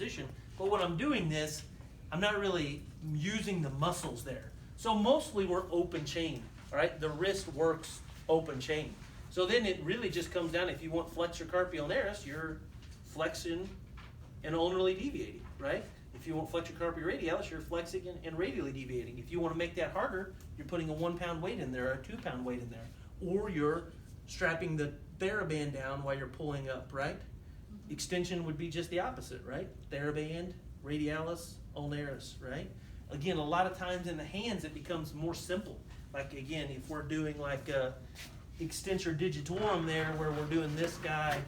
position. But when I'm doing this, I'm not really using the muscles there. So mostly we're open chain, all right? The wrist works open chain. So then it really just comes down, if you want flexor carpi ulnaris, you're flexing and ulnarly deviating, right? If you want flexor carpi radialis, you're flexing and radially deviating. If you want to make that harder, you're putting a 1 pound weight in there or a 2 pound weight in there. Or you're strapping the TheraBand down while you're pulling up, right? Extension would be just the opposite, right? TheraBand, radialis, ulnaris, right? Again, a lot of times in the hands it becomes more simple. Like again, if we're doing like a extensor digitorum there where we're doing this guy,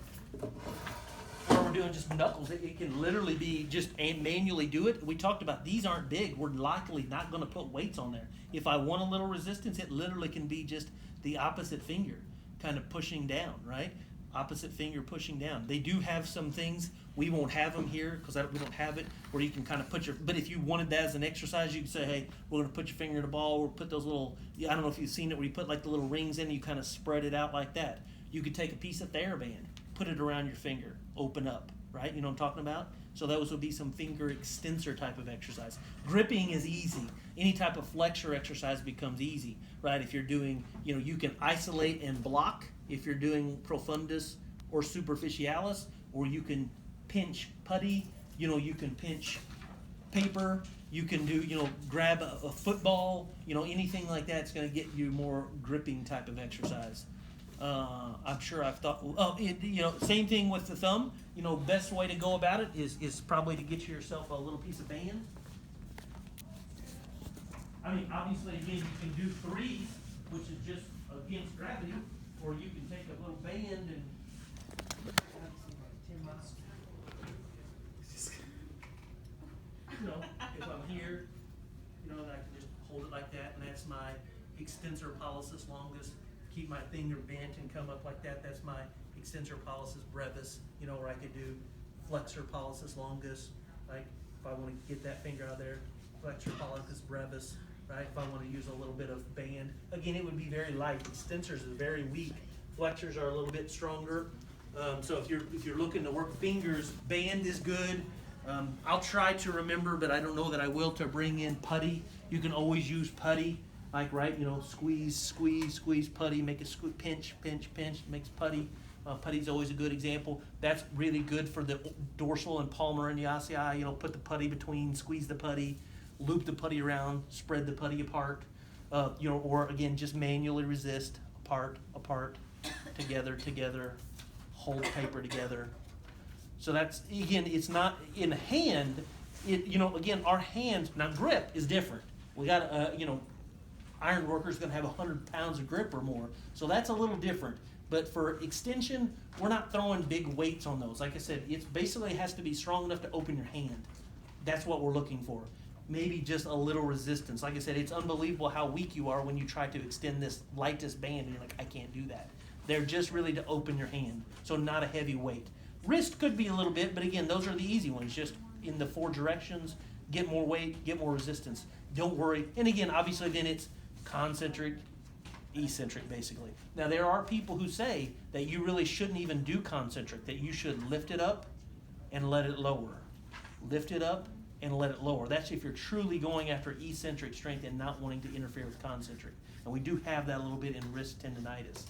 or we're doing just knuckles, it can literally be just manually do it. We talked about these aren't big. We're likely not going to put weights on there. If I want a little resistance, it literally can be just the opposite finger kind of pushing down, right? Opposite finger pushing down. They do have some things, we won't have them here because we don't have it, where you can kind of put your, but if you wanted that as an exercise, you could say, hey, we're going to put your finger in the ball, or put those little, I don't know if you've seen it, where you put like the little rings in and you kind of spread it out like that. You could take a piece of TheraBand, put it around your finger, open up, right? You know what I'm talking about? So those would be some finger extensor type of exercise. Gripping is easy. Any type of flexor exercise becomes easy, right? If you're doing, you can isolate and block if you're doing profundus or superficialis, or you can pinch putty, you can pinch paper, you can do, grab a football, anything like that's going to get you more gripping type of exercise. I'm sure I've thought, same thing with the thumb. Best way to go about it is probably to get yourself a little piece of band. I mean, obviously, again, you can do threes, which is just against gravity, or you can take a little band and if I'm here, I can just hold it like that, and that's my extensor pollicis longus. Keep my finger bent and come up like that. That's my extensor pollicis brevis, where I could do flexor pollicis longus, like if I want to get that finger out of there, flexor pollicis brevis, right? If I want to use a little bit of band. Again, it would be very light. Extensors are very weak. Flexors are a little bit stronger. So if you're looking to work fingers, band is good. I'll try to remember, but I don't know that I will, to bring in putty. You can always use putty. Like, right, squeeze putty, make a pinch, makes putty. Putty's always a good example. That's really good for the dorsal and palmar iniosii. Put the putty between, squeeze the putty, loop the putty around, spread the putty apart. Or again, just manually resist, apart, together, hold paper together. So that's, again, it's not in hand. Again, our hands, now grip is different. We got, iron worker's going to have 100 pounds of grip or more. So that's a little different. But for extension, we're not throwing big weights on those. Like I said, it basically has to be strong enough to open your hand. That's what we're looking for. Maybe just a little resistance. Like I said, it's unbelievable how weak you are when you try to extend this lightest band and you're like, I can't do that. They're just really to open your hand. So not a heavy weight. Wrist could be a little bit, but again, those are the easy ones. Just in the 4 directions, get more weight, get more resistance. Don't worry. And again, obviously then it's concentric, eccentric, basically. Now, there are people who say that you really shouldn't even do concentric, that you should lift it up and let it lower. Lift it up and let it lower. That's if you're truly going after eccentric strength and not wanting to interfere with concentric. And we do have that a little bit in wrist tendonitis.